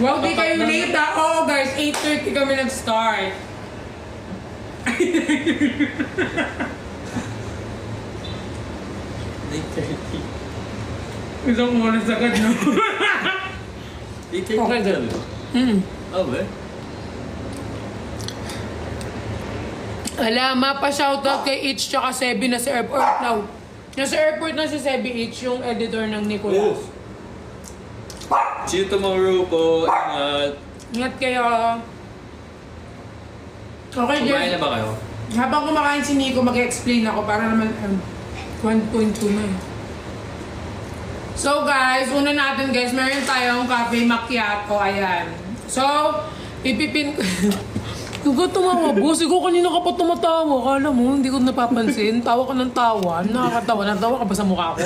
Wow, di kayo late ha? Oo guys, 8:30 kami nag-start. 9:30. Isang oras agad, no? 8:30 Okay, dyan. Oh, ba? Ala, mapa-shoutout kay Itch tsaka Sebi na sa airport now. Nasa airport na si Sebi Itch, yung editor ng Nicolas. See you tomorrow po. Ingat. Ingat kayo. Okay, Kumain Jeff. na ba kayo? Habang kumakain si Nico, mag-explain ako para naman 1.2 na. So guys, una natin guys, meron tayong cafe macchiato. Ayan. So, ipipin ko. Huwag ka tumawa, boss. Ikaw kanina ka pa tumatawa. Kala mo, hindi ko napapansin. Tawa ka ng tawa. Nakakatawa. Natawa ka ba sa mukha ko?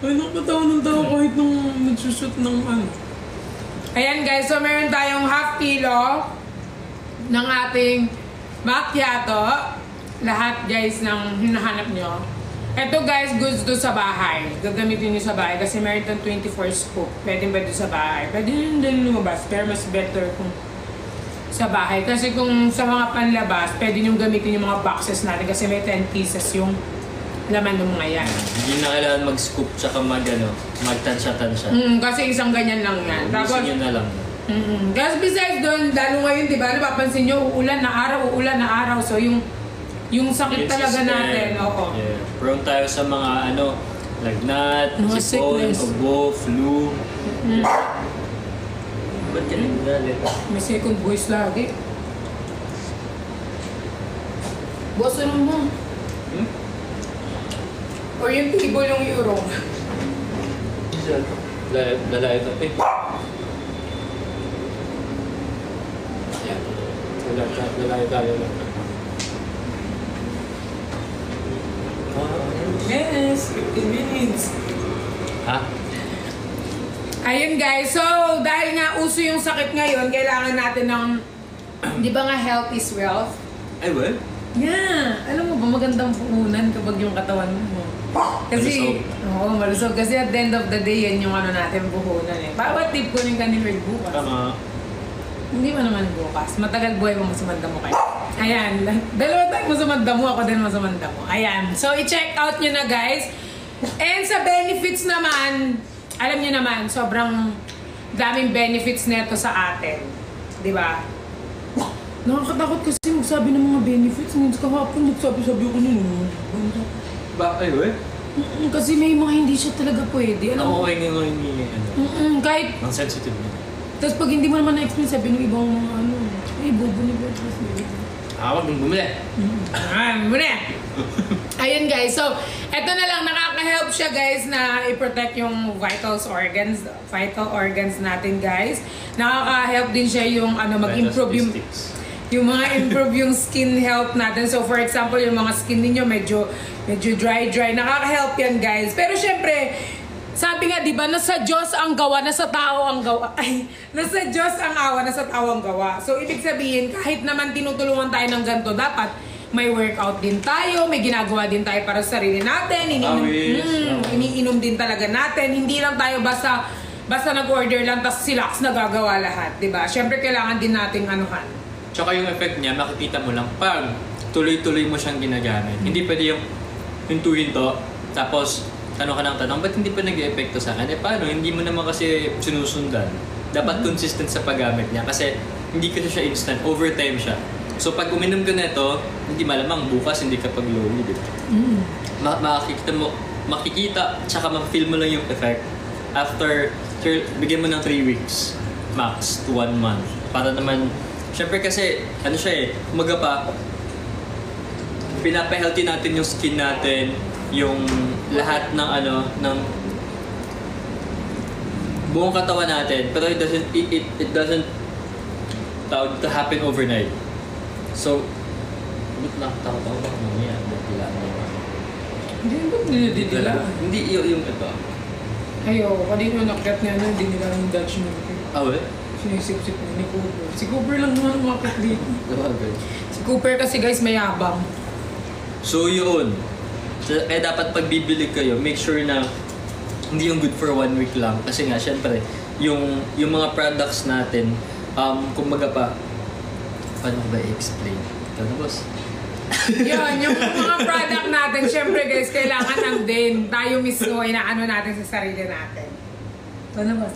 Ay, nakakatawa ng tawa kahit nung nagsushoot ng ano. Ayan guys, so meron tayong half kilo ng ating macchiato. Lahat guys ng hinahanap nyo. Ito guys, goods to sa bahay. Gagamitin nyo sa bahay kasi meron itong 24 scoop. Pwede ba doon sa bahay? Pwede nyo din lumabas, pero mas better kung sa bahay. Kasi kung sa mga panlabas, pwede nyo gamitin yung mga boxes natin kasi may 10 pieces yung laman ng mga yan. Hindi na kailangan mag-scoop tsaka magtansya-tansya. Kasi isang ganyan lang yan. Tapos, nyo na lang. Kasi besides doon, lalo ngayon, di ba, napapansin nyo, uulan na araw. So yung sakit talaga natin. Oo. Yeah. Prone tayo sa mga lagnat, sipon, ubo, flu. Ba't ka nagagalit? May second voice lagi. Boss, ano mo? Or yung table yung euro. Lalait na eh. Lalait tayo lang. Yes, 15 minutes. Ha? Ayun guys, so dahil nga uso yung sakit ngayon, kailangan natin ng, di ba nga health is wealth? Ay, well? Yeah, alam mo ba magandang puhunan kapag yung katawan mo. Kasi, malusog. Kasi at the end of the day, yan yung natin puhunan eh. Bawat tip ko ng kanilwag bukas. Tama. Hindi mo naman bukas. Matagal buhay mo masumanda mo kayo. Ayan, dalawa tayong masumanda mo, ako din masumanda mo. Ayan, so i-check out nyo na guys. And sa benefits naman, alam nyo naman, sobrang daming benefits neto sa atin. Di ba? Nakakatakot kasi magsabi ng mga benefits. Ngayon kahapon, nagsabi-sabi ako nun. Ba, ay, we? Kasi may mga hindi siya talaga pwede. Ako okay nga hindi kahit... Ang sensitive niya. Tapos pag hindi mo naman na-explain, sabi ng ibang mga ay, bobo ni Beatrice. Huwag mong bumili. Bumili! Ayun guys, so eto na lang, nakaka-help siya guys na i-protect yung vital organs natin guys. Nakaka-help din siya yung mag-improve yung mga improve yung skin health natin. So for example, yung mga skin niyo medyo dry. Nakaka-help yan guys. Pero syempre, sabi nga, di ba, nasa Diyos ang gawa, nasa tao ang gawa. Ay, nasa Diyos ang awa, nasa tao ang gawa. So, ibig sabihin, kahit naman tinutulungan tayo ng ganito, dapat may workout din tayo, may ginagawa din tayo para sa sarili natin, iniinom din talaga natin. Hindi lang tayo basta nag-order lang, tapos silax nagagawa lahat, di ba? Siyempre, kailangan din nating anuhan. Tsaka yung effect niya, makikita mo lang pag tuloy-tuloy mo siyang ginagamit. Hindi pwede yung hintuin to, tapos tanong ka ng tanong, ba't hindi pa nag-e-epekto sa akin? Paano? Hindi mo naman kasi sinusundan. Dapat consistent sa paggamit niya kasi hindi kasi siya instant, overtime siya. So pag uminom ka na ito, hindi malamang bukas hindi ka pag-load. Makikita, tsaka ma-feel mo lang yung effect after, bigyan mo ng 3 weeks max to 1 month. Para naman, syempre kasi, umaga pa, pinapa-healthy natin yung skin natin, yung lahat ng ng buong katawan natin, pero it doesn't to happen overnight. So, takot ako baka mamaya dila na hindi yung ito. Ayo, kanina nakat nga na, hindi nila yung Dutch mo. Well? Sinisip-sip ni Cooper. Si Cooper lang naman umakit dito. Si Cooper kasi guys mayabang. So yun. Kaya dapat pag bibili kayo, make sure na hindi yung good for 1 week lang. Kasi nga, syempre, yung mga products natin, kumbaga pa, paano ko ba i-explain? Ito na, boss. Yun, yung mga product natin, syempre guys, kailangan lang din tayo mismo inaano natin sa sarili natin. Ito na, boss.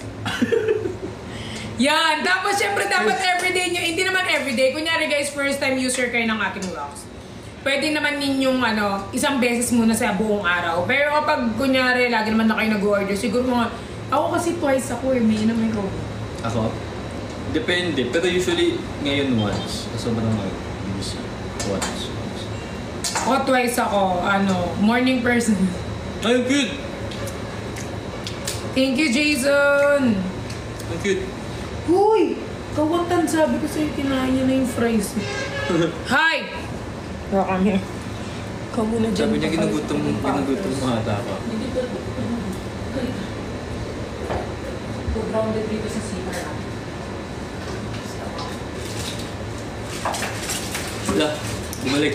Yan, tapos syempre dapat everyday nyo, hindi naman everyday. Kunyari guys, first time user kayo ng ating rocks. Pwede naman ninyong isang beses muna sa buong araw. Pero kapag kunyari, lagi naman na kayo nag-order, siguro mga, ako kasi twice ako may inom ko. Ako? Depende. Pero usually, ngayon once. Sobrang busy. Once. Ako twice ako, morning person. Ay, good! Thank you, Jason! Ang cute. Huy! Kawatan, sabi ko sa'yo, kinain niya na yung fries. Hi! Wala kami. Ikaw muna dyan. Sabi niya, ginugutom mo ata ako. Grounded dito sa CR. Wala. Bumalik.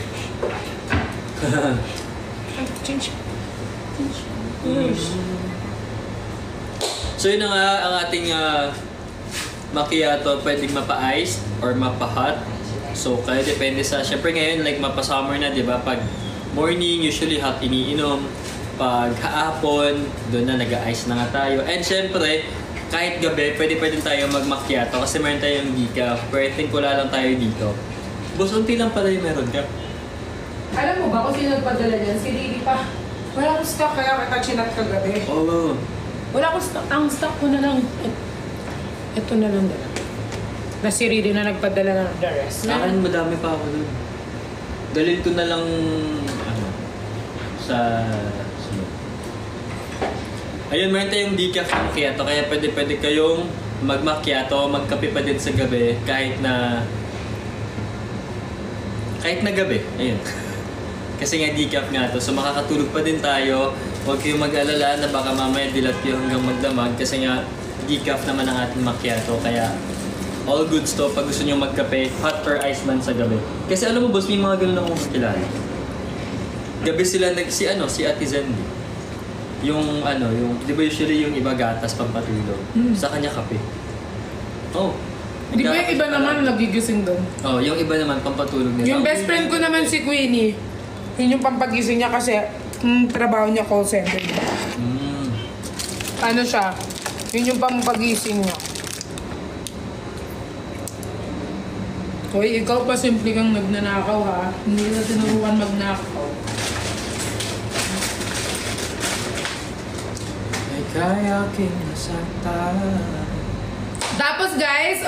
Change. So yun na nga ang ating macchiato, pwedeng mapa-iced or mapa-hot. So kaya depende sa, syempre ngayon like mapa-summer na, di ba? Pag morning, usually hot iniinom. Pag hapon, doon na nag-ice na nga tayo. And syempre, kahit gabi, pwede tayo mag-macchiato kasi meron tayong decaf. Pero I think wala lang tayo dito. Boss, unti lang pala yung meron ka. Alam mo ba kung sino nagpadala niyan? Si Lily pa. Wala akong stock kaya kita chinat kagabi. Oo. Wala akong stock. Ang stock ko na lang. Ito na lang dala. Na si Lily na nagpadala ng the rest. Akin madami pa ako dun. Dalhin ko na lang sa sunod. Ayun, meron tayong decaf macchiato kaya pwede kayong mag-macchiato, magkape pa din sa gabi kahit na gabi. Ayun. Kasi nga decaf nga to, so makakatulog pa din tayo. Huwag kayong mag-alala na baka mamaya dilat kayo hanggang magdamag kasi nga decaf naman ang ating macchiato. Kaya all goods to pag gusto nyo magkape, hot or ice man sa gabi. Kasi alam mo boss, may mga ganun akong kakilala. Gabi sila si Ate Zendi. Yung di ba usually yung iba gatas pampatulog. Sa kanya kape. Oh. Di ba yung iba naman nagigising doon? Oh, yung iba naman pampatulog nila. Yung best friend ko naman si Queenie. Yun yung pampagising niya kasi trabaho niya call center. Ano siya? Yun yung pampagising niya. Hoy, ikaw pa simple kang nagnanakaw ha. Hindi na tinuruan magnakaw. Ay kaya aking nasaktan. Tapos guys,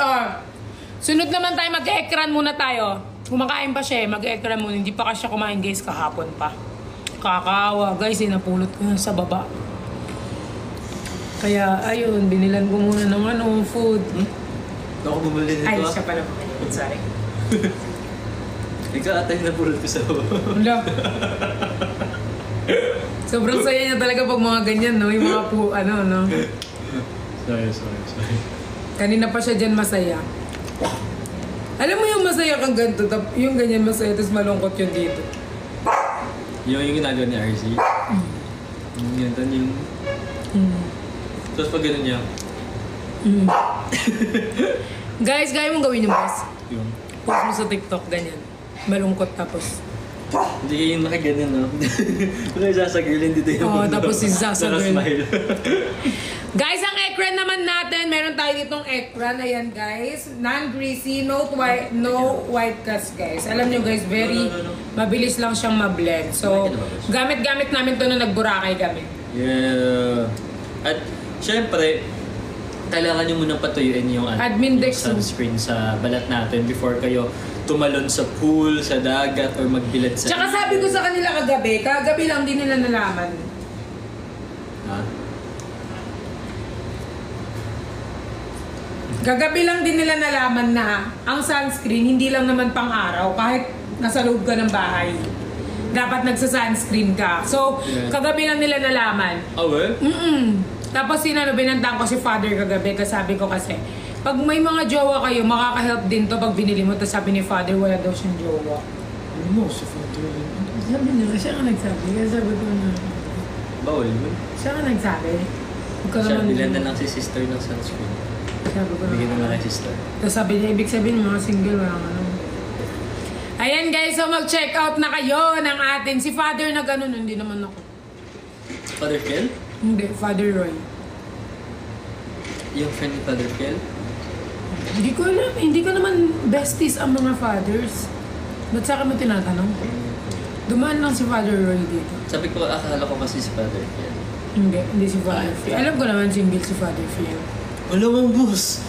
sunod naman tayo, mag-ekran muna tayo. Kumakain pa siya mag-ekran muna. Hindi pa kasi siya kumain guys, kahapon pa. Kakawa guys, napulot ko yan sa baba. Kaya ayun, binilan ko muna ng food. Ako bumili nito. Ay, siya pala. Sorry. Ikaw atay napulot ko sa baba. Wala. Sobrang saya niya talaga pag mga ganyan, no? Yung mga no? Sorry. Kanina pa siya dyan masaya. Alam mo yung masaya kang ganito, yung ganyan masaya, tapos malungkot yun dito. Yung ginagawa ni RC. Yung tapos pag ganun niya. Guys, gaya mong gawin yung boss. Yung. Post mo sa TikTok, ganyan. Malungkot tapos. Hindi kayo yung nakaganyan, no? Wala yung sasagilin dito yung Oo, tapos yung sasagilin. Naka-smile. Guys, ang ekran naman natin, meron tayo ditong ekran. Ayan guys, non-greasy, no white cast guys. Alam nyo guys, very mabilis lang siyang ma-blend. So, gamit-gamit namin to na nag-Boracay kami. Yeah. At syempre, kailangan nyo munang patuyuin yung sunscreen sa balat natin before kayo tumalon sa pool, sa dagat, or magbilad sa... Tsaka sabi ko sa kanila kagabi lang din nila nalaman. Ha? Kagabi lang din nila nalaman na ang sunscreen hindi lang naman pang araw, kahit nasa loob ka ng bahay. Dapat nagsa-sunscreen ka. So, kagabi lang nila nalaman. Oh, well? Tapos binantaan ko si Father kagabi kasi sabi ko kasi, pag may mga jowa kayo, makaka-help din to pag binili mo. Tapos sabi ni Father, wala daw siyang jowa. Ano mo, si Father? Sabi niya, siya ka nagsabi. Kaya sabi ko na. Bawal mo? Siya ka nagsabi. Ikaw Siya, naman. bilan na lang si sister ng sunscreen. Sabi ko Bigyan na naman. lang kay sister. Tapos sabi niya, ibig sabihin mga single, walang ano. Ayan guys, so mag-check out na kayo ng atin. Si Father na ganun, hindi naman ako. Father Phil? Hindi, Father Roy. Yung friend ni Father Phil? Hindi ko alam, hindi ko naman besties ang mga fathers. Ba't sa akin mo tinatanong? Dumaan lang si Father Roy dito. Sabi ko, akala ko kasi si Father Phil. Hindi si Father Phil. Alam ko naman single si Father Phil. Wala mong boss!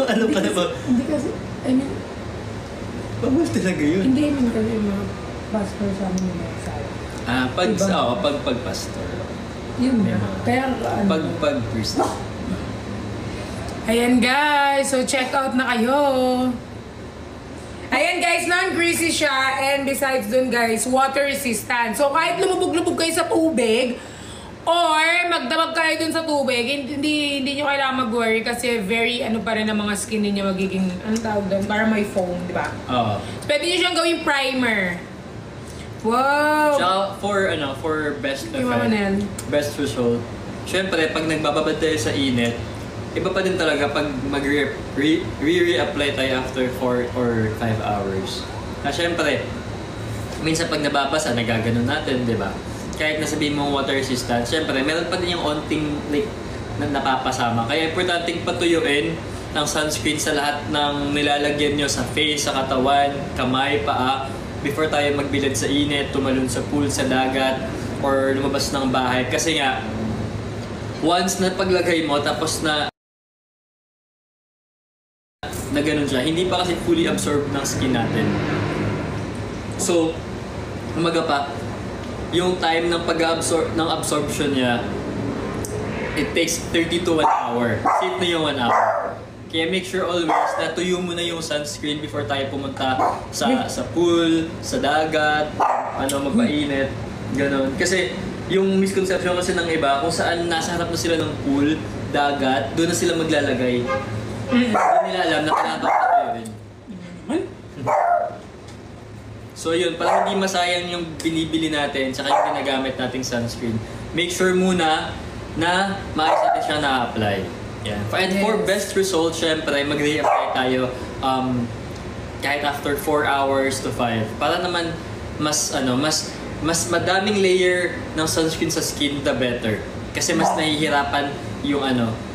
Alam ka na ba? Hindi kasi, I mean, Bawal talaga yun. hindi naman kasi yung mga pastor sa amin yung mga sabi. Pag pastor. Yun Yeah. na. Kaya ano. Pag priest. Ayan guys, so check out na kayo. Ayan guys, non-greasy siya and besides dun guys, water resistant. So kahit lumubog-lubog kayo sa tubig or magdamag kayo dun sa tubig, hindi nyo kailangan mag-worry kasi very ano pa rin ang mga skin ninyo magiging, anong tawag doon? Para may foam, di ba? Oo. So, pwede nyo siyang gawing primer. Wow! Tsaka for best Yung mga effect, Nel. best result, syempre, pag nagbababad tayo sa init, iba pa din talaga pag re-apply tayo after 4 or 5 hours. Syempre, minsan pag nababasa, nagaganon natin, di ba? Kahit nasabihin mong water resistant, syempre, meron pa din yung onting like, na napapasama. Kaya importanteng patuyuin ng sunscreen sa lahat ng nilalagyan nyo sa face, sa katawan, kamay, paa, before tayo magbilad sa init, tumalon sa pool, sa dagat, or lumabas ng bahay. Kasi nga, once na paglagay mo, tapos na ganun siya, hindi pa kasi fully absorbed ng skin natin. So, umaga pa, yung time ng ng absorption niya, it takes 30 to 1 hour. Sit na yung 1 hour. Kaya make sure always na tuyo mo na yung sunscreen before tayo pumunta sa pool, sa dagat, magpainit, ganun. Kasi yung misconception kasi ng iba, kung saan nasa harap na sila ng pool, dagat, doon na sila maglalagay. Hindi nila alam na kailangan pa yun. So yun, para hindi masayang yung binibili natin tsaka yung ginagamit nating sunscreen, make sure muna na maayos natin siya na-apply. Yeah. And for best results, syempre, mag-re-apply tayo kahit after 4 hours to 5. Para naman mas madaming layer ng sunscreen sa skin, the better. Kasi mas nahihirapan yung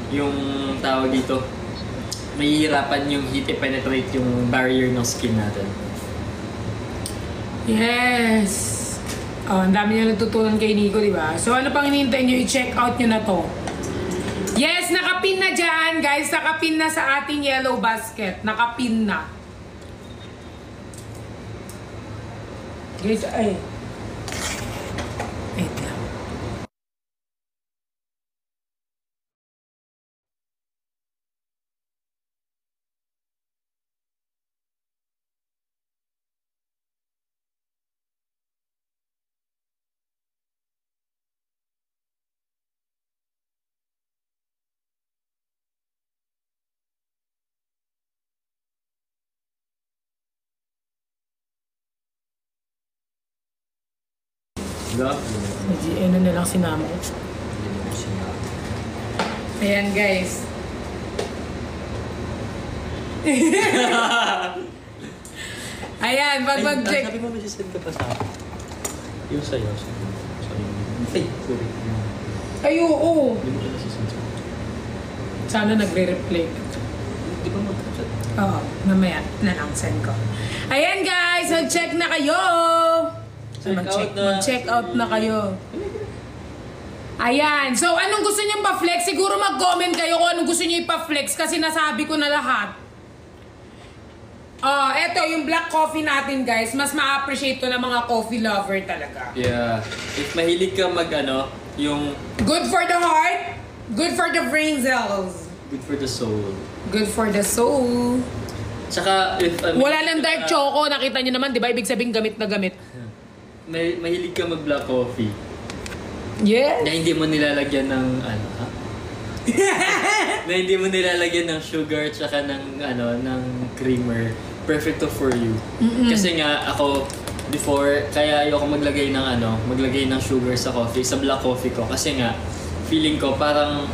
yung tawag dito, mahihirapan yung heat i-penetrate yung barrier ng skin natin. Yes! Oh, ang dami niya natutunan kay Nico, di ba? So, ano pang hinihintay niyo? I-check out niyo na to. Yes! Nakapin na dyan, guys. Nakapin na sa ating yellow basket. Nakapin na. Guys, ay. Wait lang. Ano na lang sinama ko. Ayan, guys. Ayan, pag mag-check. Sabi mo, may sisend ka pa sa akin. Yung sa'yo. Ay, sorry. Ay, oo. Hindi mo siya nasisend sa akin. Sana nagre-replay. Di ba mag-chat? Oo, mamaya na lang send ko. Ayan, guys. Mag-check na kayo. Mag-check out na kayo. Ayan. So, anong gusto niyo pa-flex? Siguro mag-comment kayo kung anong gusto niyo ipa-flex kasi nasabi ko na lahat. Eto, yung black coffee natin, guys. Mas ma-appreciate to ng mga coffee lover talaga. Yeah. If mahilig ka yung... Good for the heart. Good for the brain cells. Good for the soul. Good for the soul. Tsaka, if... Wala lang dark choco. Nakita niyo naman, di ba? Ibig sabihin gamit na gamit. Mahilig ka mag-black coffee. Yes. Na hindi mo nilalagyan ng na hindi mo nilalagyan ng sugar tsaka ng ng creamer. Perfect to for you. Kasi nga ako before, kaya ayoko maglagay ng sugar sa coffee, sa black coffee ko. Kasi nga, feeling ko parang,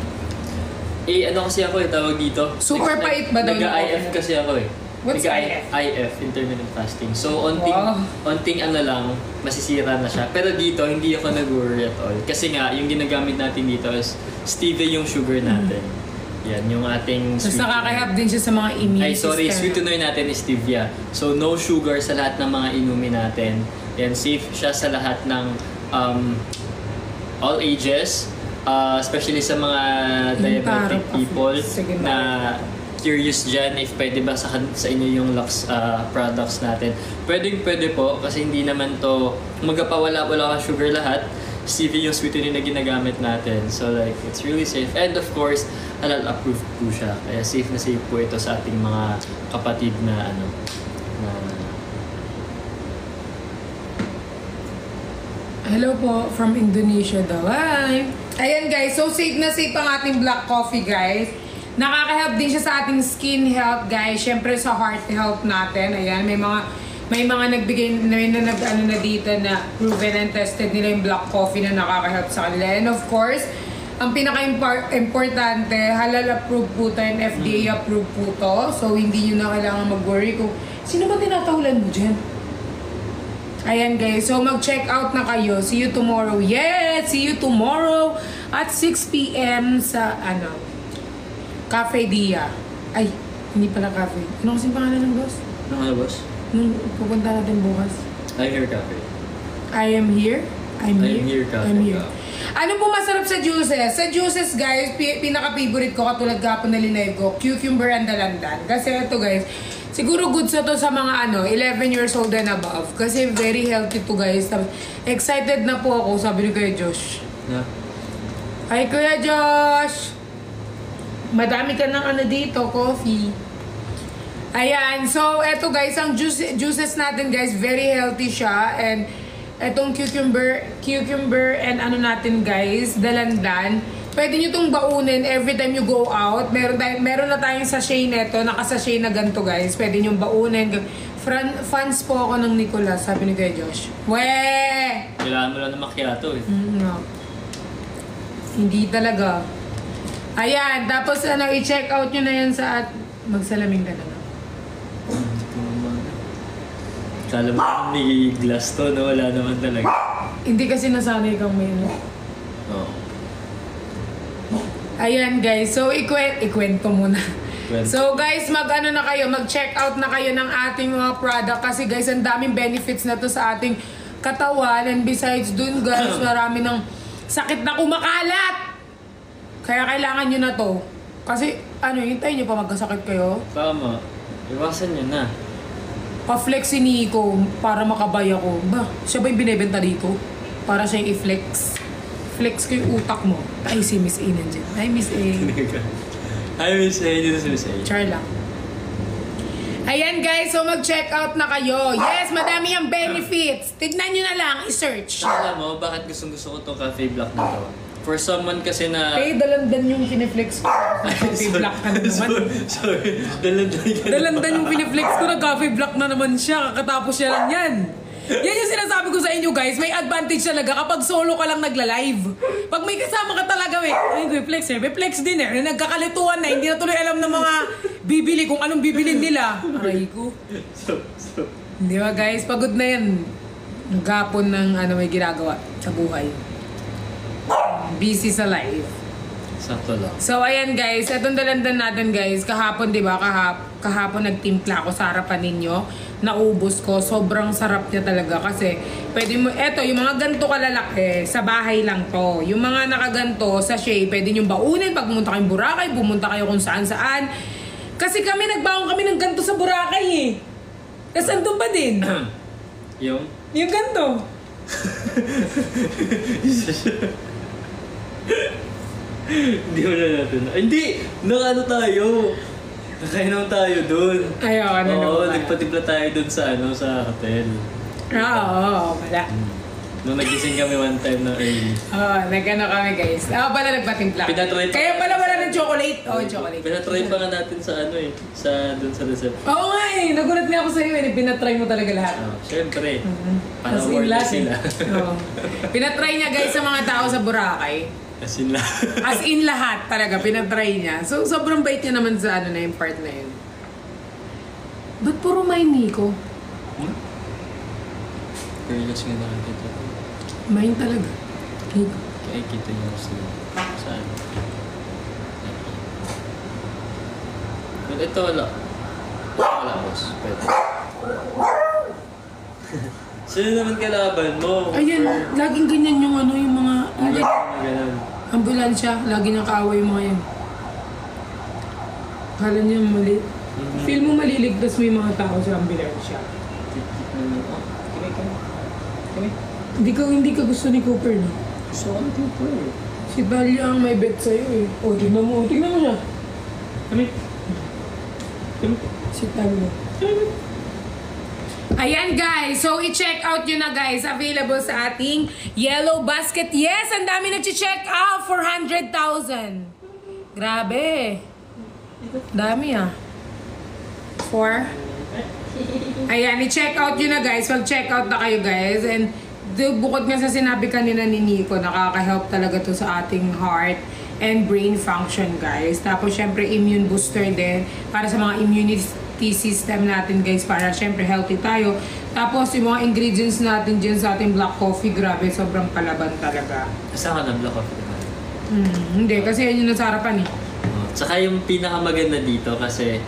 kasi ako tawag dito. Super pait ba daw yung Nag-IF kasi ako What's IF? IF, intermittent fasting. So, onting lang, masisira na siya. Pero dito, hindi ako nag-worry at all. Kasi nga, yung ginagamit natin dito is stevia yung sugar natin. Yan, yung ating Tapos nakaka-help din siya sa mga immune system. sweetener natin is stevia. So, no sugar sa lahat ng mga inumin natin. Yan, safe siya sa lahat ng all ages. Especially sa mga diabetic people na curious dyan if pwede ba sa inyo yung Lux products natin. Pwede po kasi hindi naman to wala kang sugar lahat. Stevia yung sweetener na ginagamit natin. So like, it's really safe. And of course, halal approved po siya. Kaya safe na safe po ito sa ating mga kapatid na Hello po, from Indonesia daw. Hi! Ayan guys, so safe na safe ang ating black coffee guys. Nakaka-help din siya sa ating skin health guys. Siyempre sa heart health natin. Ayan, may mga nagbigay na dito na proven and tested nila yung black coffee na nakaka-help sa kanila. And of course, ang pinaka-importante, halal approved po ito and FDA approved po ito. So hindi nyo na kailangan mag-worry kung sino ba tinatahulan mo dyan? Ayan guys, so mag-check out na kayo. See you tomorrow. Yes! See you tomorrow at 6 p.m. sa Cafe Dia. Ay, hindi pala cafe. Ano kasing pangalan ng boss? Ano boss? Nung pupunta natin bukas. I'm here cafe. I am here? I'm here cafe. I'm here. Ano po masarap sa juices? Sa juices guys, pinaka-favorite ko katulad kapon na linay ko, cucumber and dalandan. Kasi ito guys, siguro good sa to sa mga 11 years old and above. Kasi very healthy to guys. Excited na po ako, sabi ni Kuya Josh. Yeah. Hi Kuya Josh! Madami ka ng dito, coffee. Ayan, so eto guys, ang juices natin guys, very healthy siya. And etong cucumber and natin guys, dalandan. Pwede nyo itong baunin every time you go out. Meron na tayong sachet neto, naka-sachet na ganito guys. Pwede nyo baunin. Fans po ako ng Nicolas, sabi ni Kuya Josh. Weh! Kailangan mo lang na macchiato No. Hindi talaga. Ayan, tapos i-check out nyo na yan sa magsalamin ka na lang. Kala mo may glass to, no? Wala naman talaga. Hindi kasi nasanay kang may Oo. Ayan guys, so ikwento muna. So guys, mag-check out na kayo ng ating mga product kasi guys, ang daming benefits na to sa ating katawan. And besides dun guys, marami ng sakit na kumakalat. Kaya kailangan nyo na to. Kasi hintayin nyo pa magkasakit kayo? Tama. Iwasan nyo na. Pa-flex si Nico para makabay ako. Ba, siya ba yung binibenta dito? Para siya yung i-flex. Flex ko yung utak mo. Ay, si Miss A nandiyan. Hi, Miss A. Hi, Miss A. Dito si Miss A. Char lang. Ayan guys, so mag-check out na kayo. Yes, madami ang benefits. Tignan nyo na lang, i-search. Alam mo, bakit gustong-gusto ko itong cafe block na to? For someone kasi na... Dalandan yung piniflex ko. Cafe block ka na naman. Sorry. Dalandan yung piniflex ko, nag-cafe block na naman siya. Kakatapos siya lang yan. Yan yung sinasabi ko sa inyo guys, may advantage talaga kapag solo ka lang nagla-live. Pag may kasama ka talaga, flex din nagkakalituan na, hindi na tuloy alam ng mga bibili kung anong bibilin nila. Aray ko. Di ba guys, pagod na yan. Gapon ng may ginagawa sa buhay. Busy sa life. Sakto lang. So ayan guys, etong dalandan natin guys, kahapon 'di ba? Kahapon nagtimpla ako sa harapan ninyo. Naubos ko, sobrang sarap niya talaga kasi pwede mo yung mga ganto kalalaki sa bahay lang to. Yung mga nakaganto sa pwede niyo baunin pag pumunta kayong Boracay, pumunta kayo kung saan-saan. Kasi nagbaon kami ng ganto sa Boracay eh. Tapos andun pa din. Yung ganto. Hindi mo na natin. Hindi! Tayo. Nakainom tayo dun. Oo, nagpatimpla tayo dun sa hotel. Oo, wala. Nung nagising kami one time na early. Oo, kami guys. Pala nagpatimpla. Pinatry. Kaya pala wala ng chocolate. Oh, chocolate. Pinatry pa nga natin sa ano eh. Dun sa reception. Oo nga eh. Nagulat nga ako sa'yo eh. Pinatry mo talaga lahat. Siyempre. As in Panaward lahat sila. Oo. Pinatry niya guys sa mga tao sa Boracay. As in lahat. As in lahat talaga. Pinatry niya. So sobrang bait niya naman sa ano na yung part na yun. Ba't puro may Nico? Curious nga nakakita ko. Main talaga. Nico. Kaya kita niyo saan. But ito wala. Wala boss. Pwede. Sino naman kalaban mo? Ayan, laging ganyan yung ano, yung mga... Ganun. Ambulansya, lagi niyang kaaway yung mga yan. Kala niya mali. Feel mo maliligtas mo yung mga tao sa ambulansya. Hindi ka gusto ni Cooper, no? Gusto ko ni Cooper eh. Si Talia ang may bet sa'yo eh. O, tignan mo siya. Kami? Si Talia. Ayan guys, so i-check out nyo na guys. Available sa ating Yellow Basket. Yes, ang dami nag-check out for 100,000. Grabe. Dami ah. 4. Ayan, i-check out nyo na guys. Mag-check out na kayo guys. And bukod nga sa sinabi kanina ni Nico, nakaka-help talaga to sa ating heart and brain function guys. Tapos syempre immune booster din para sa mga immunity system natin guys, para syempre healthy tayo. Tapos yung mga ingredients natin dyan sa ating black coffee, grabe, sobrang palaban talaga. Saan ka ng black coffee naman? Hindi, kasi yan yung nasa harapan eh. Tsaka yung pinakamaganda dito kasi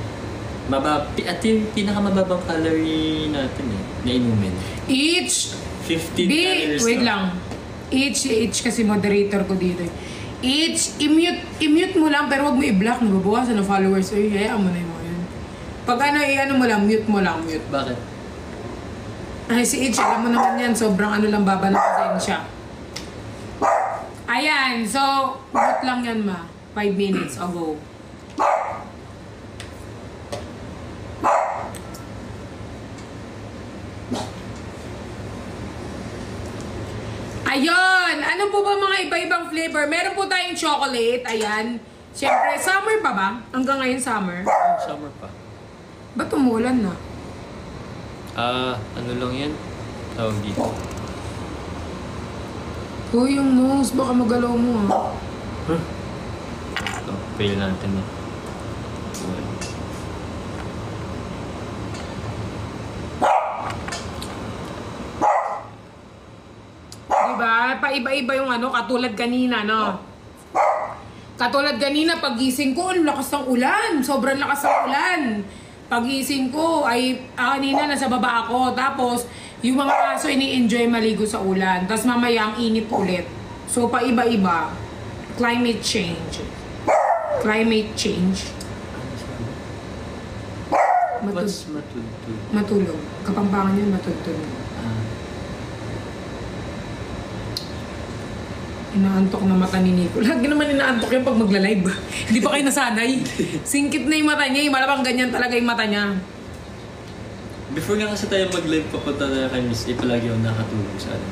at yung pinakamababang calorie natin eh, na inumin. Each 15 calories wait lang. Each kasi moderator ko dito eh. Each, i-mute mo lang pero wag mo i-block, nababawasan ng followers. Ay, hayaan mo na yung mga yun. Pag ano, i-ano mo lang, mute mo lang, mute. Bakit? Ay, si Each, alam mo naman yan, sobrang ano lang baba ng pasensya. Ayan, so, mute lang yan ma. 5 minutes ago. Ayun! Ano po ba mga iba-ibang flavor? Meron po tayong chocolate. Ayan. Siyempre, summer pa ba? Hanggang ngayon summer. Summer pa. Ba't umulan na? Ano lang yan? Tawag dito. Uy, yung nose. Baka magalaw mo ah. Ito, fail natin eh. Diba? Paiba-iba yung ano, katulad kanina, no? Katulad kanina, pagising ko, ang lakas ng ulan. Sobrang lakas ng ulan. Pagising ko, ay kanina nasa baba ako. Tapos, yung mga aso ini-enjoy maligo sa ulan. Tapos mamaya ang init ulit. So, paiba-iba. Climate change. Climate change. What's matultul? Matulog. Kapampangan yun, matultulog. Inaantok na mata ni Nico. Lagi naman inaantok yan pag magla-live. Hindi pa kayo nasanay. Singkit na yung mata niya. Malabang ganyan talaga yung mata niya. Before nga kasi tayo mag-live, papunta na kay Miss A, palagi ako nakatulog sa ano.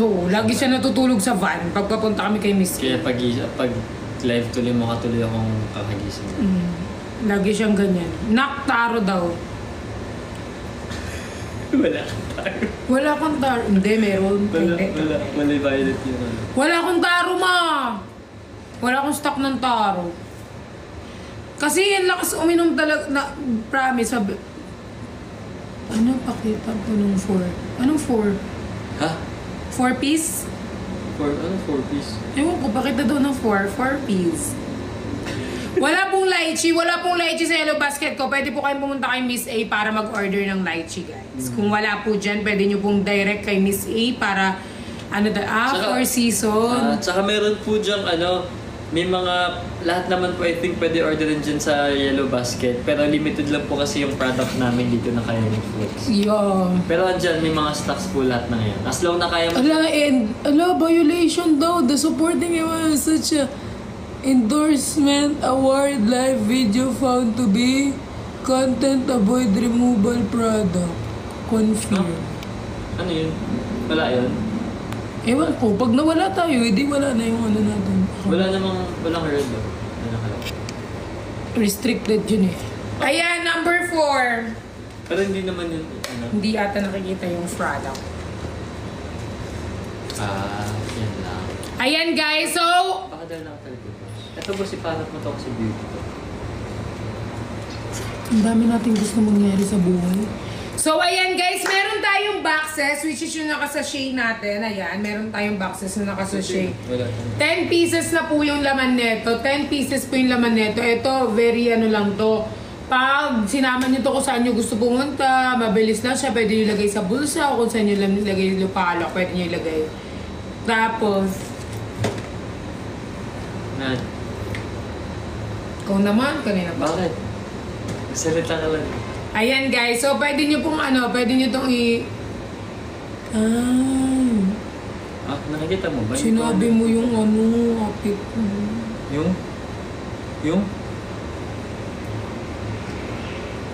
Oo, lagi siya natutulog sa van pag papunta kami kay Miss A. Kaya pag live tuloy, makatuloy akong kakagising. Lagi siyang ganyan. Naktaro daw. Wala kang taro. Wala kang taro. Hindi, meron. Wala violet yun. Wala akong taro, ma! Wala akong stock ng taro. Kasi yan lakas uminom talaga na promise. Sabi, ano pakita ko nung 4? Anong 4? Ha? 4 piece? Ano 4 piece? Ewan ko, pakita daw ng 4 piece. Wala pong lychee sa Yellow Basket ko. Pwede po kayong pumunta kay Miss A para mag-order ng lychee, guys. Kung wala po dyan, pwede nyo pong direct kay Miss A para, for season. Tsaka meron po dyang may mga, lahat naman po I think pwede orderin dyan sa Yellow Basket. Pero limited lang po kasi yung product namin dito na kaya ng Flex. Yeah. Pero andyan, may mga stocks po lahat na ngayon. As long na kaya mo. Violation daw. The supporting was such a endorsement award live video found to be content avoid removal product. Confirm. Ano yun? Wala yun? Ewan ko, pag nawala tayo, hindi wala na yung ano natin. Walang red. Ano nakalagay? Restricted yun eh. Ayan, number 4. Pero hindi naman yun, ano? Hindi ata nakikita yung product. Yan lang. Ayan guys, so... Baka dahil nakalagay ko. Ito ba si Panat mo to kasi beauty to? Ang dami natin gusto mangyari sa buhay. So, ayan guys, meron tayong boxes, which is yung nakasashay natin. Ayan, meron tayong boxes na nakasashay. 10 pieces na po yung laman nito. 10 pieces po yung laman nito. Ito, very ano lang to. Pag sinama nyo to kung saan nyo gusto pumunta, mabilis lang siya. Pwede nyo ilagay sa bulsa o kung saan nyo lang ilagay yung palak. Pwede nyo ilagay. Tapos, Nan. kung naman, kanina ba? Bakit? Salita ka lang. Ayan guys, so pwede nyo pong ano, pwede nyo itong Nakikita mo ba? sinabi mo yung ano, apit mo. Yung?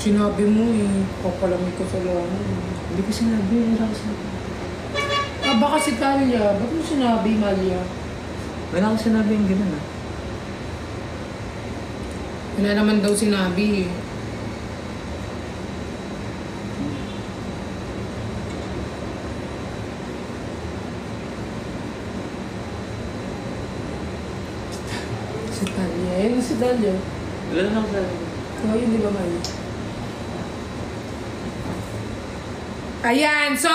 Sinabi mo eh, papalamig ko sa laman. Hindi ko sinabi, wala ko sinabi. Baka si Talia, ba't mo sinabi, Malia? Wala ko sinabi yung gano'n ah. Wala naman daw sinabi eh. Si Talia, eh, si Talia. Wala na ako sinabi. Oh, yun, di ba, Malia? Ayan, so,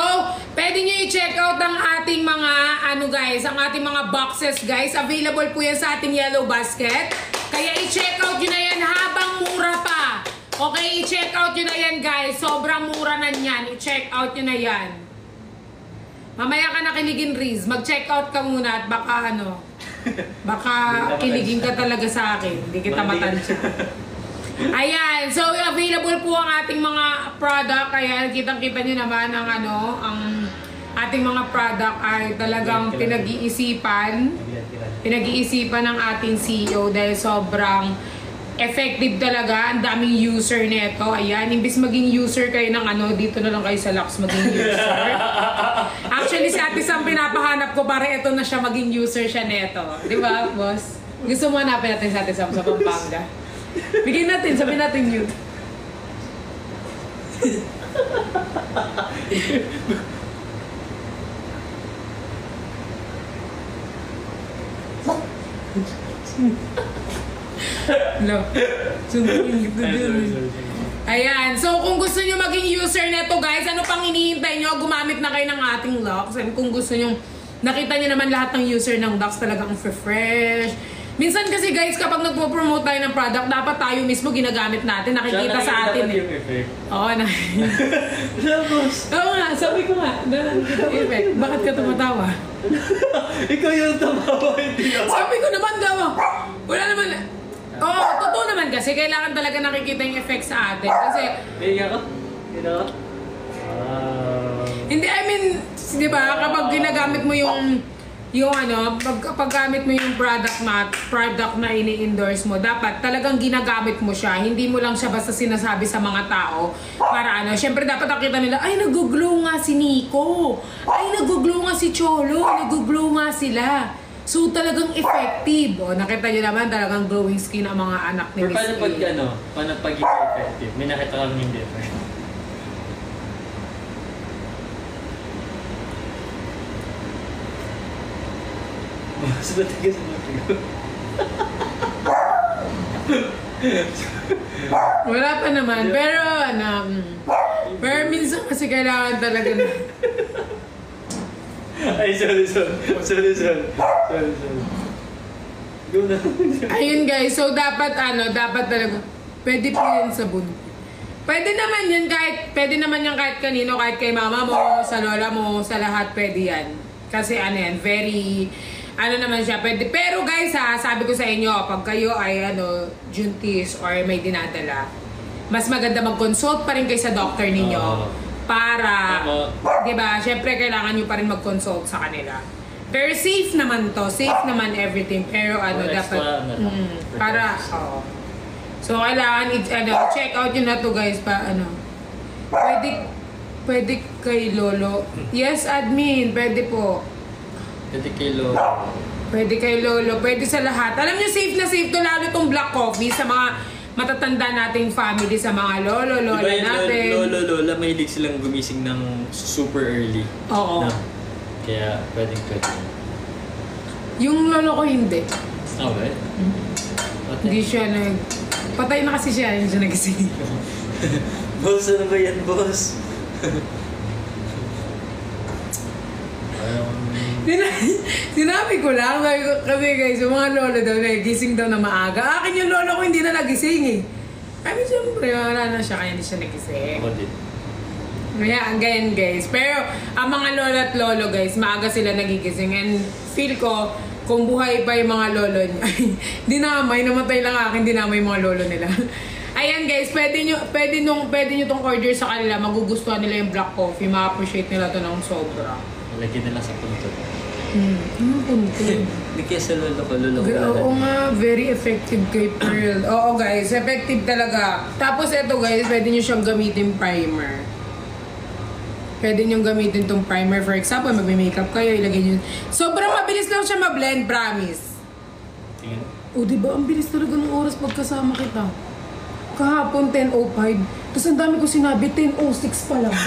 pwede nyo i-check out ang ating mga, ano guys, ang ating mga boxes guys. Available po yan sa ating yellow basket. Kaya i-check out nyo na yan habang mura pa. Okay, i-check out nyo na yan guys. Sobrang mura na yan. I-check out nyo na yan. Mamaya ka na kiligin, Riz. Mag-check out ka muna at baka ano, baka kiligin ka talaga sa akin. Hindi kita matansya. Ayan, so available po ang ating mga product. Ayan, kitang-kita nyo naman ang ano, ang ating mga product ay talagang pinag-iisipan ng ating CEO dahil sobrang effective talaga. Ang daming user nito. Ayan, imbis maging user kayo ng ano, dito na lang kayo sa Lux maging user. Actually, si Ate Sam pinapahanap ko para ito na siya maging user siya neto. Di ba, boss? Gusto mo hanapin natin si Ate Sam sa Pampanga? Bigyan natin, sabihin natin yun. No. Ayan, so kung gusto nyo maging user neto guys, ano pang hinihintay nyo? Gumamit na kayo ng ating Lux. And kung gusto nyo, nakita nyo naman lahat ng user ng Lux talagang fresh. Minsan kasi guys, kapag nagpo-promote tayo ng product, dapat tayo mismo ginagamit natin, nakikita sa atin eh. Oo, na. Oo nga, sabi ko nga, effect. Bakit ka tumatawa? Ikaw yung tumawa, hindi ako. Sabi ko naman daw, wala naman. Oo, totoo naman kasi, kailangan talaga nakikita yung effect sa atin. Kasi, Iiyak ka? Iiyak ka? hindi, I mean, di ba, kapag ginagamit mo yung ano, paggamit mo yung product na ini-endorse mo, dapat talagang ginagamit mo siya. Hindi mo lang siya basta sinasabi sa mga tao para ano. Siyempre dapat nakita nila, ay nag-glow nga si Nico. Ay nag-glow nga si Cholo. Nag-glow nga sila. So talagang effective. O, nakita nyo naman talagang glowing skin ang mga anak ni Miss Pero paano pag effective? May nakita kang hindi effective. Mas matigas mo ito. Wala pa naman. Pero pero minsan kasi kailangan talaga na. Ay, sorry. Go na. Ayun guys, so dapat talaga, pwede po yan sa bunti. Pwede naman yan kahit kanino, kahit kay mama mo, sa lola mo, sa lahat pwede yan. Kasi very, naman siya, pwede. Pero guys sabi ko sa inyo, pag kayo ay juntis or may dinadala, mas maganda mag-consult pa rin kayo sa doctor ninyo. Para, di ba, syempre kailangan nyo pa rin mag-consult sa kanila. Pero safe naman to, safe naman everything. Pero dapat, para, so kailangan, check out yun na to guys, pwede kay Lolo. Yes, admin, pwede po. Pwede kay Lolo. Pwede kay lolo, pwede sa lahat. Alam niyo, safe na safe to, lalo tong black coffee sa mga matatanda nating family, sa mga lolo, lola Diba yung natin. lola, mahilig silang gumising ng super early. Oo. Na, kaya pwede. Yung lolo ko hindi. Okay. Hindi siya patay na kasi siya, hindi siya nagising. Boss, ano ba yan, boss? Sinabi ko lang, kasi guys, yung mga lolo daw, nagising daw na maaga. Akin yung lolo ko hindi na nagising eh. Kami siyempre, wala na siya, kaya hindi siya nagising. Ako din. Kaya, ganyan guys. Pero, ang mga lolo at lolo guys, maaga sila nagigising. And feel ko, kung buhay pa yung mga lolo niya, dinamay, namatay lang akin, dinamay yung mga lolo nila. Ayan guys, pwede nyo tong order sa kanila, magugustuhan nila yung black coffee, ma-appreciate nila to ng sobra. Lagyan nila sa punto. Anong punto? Hindi kaya sa lolo ko. Oo nga, very effective kay Pearl. Oo guys, effective talaga. Tapos ito guys, pwede nyo siyang gamitin primer. Pwede nyo gamitin tong primer. For example, magme-makeup kayo, ilagay nyo. Sobrang mabilis lang siya ma-blend, promise. Tingin. O diba, ang bilis talaga ng oras pagkasama kita. Kahapon 10:05. Tapos ang dami ko sinabi, 10:06 pa lang.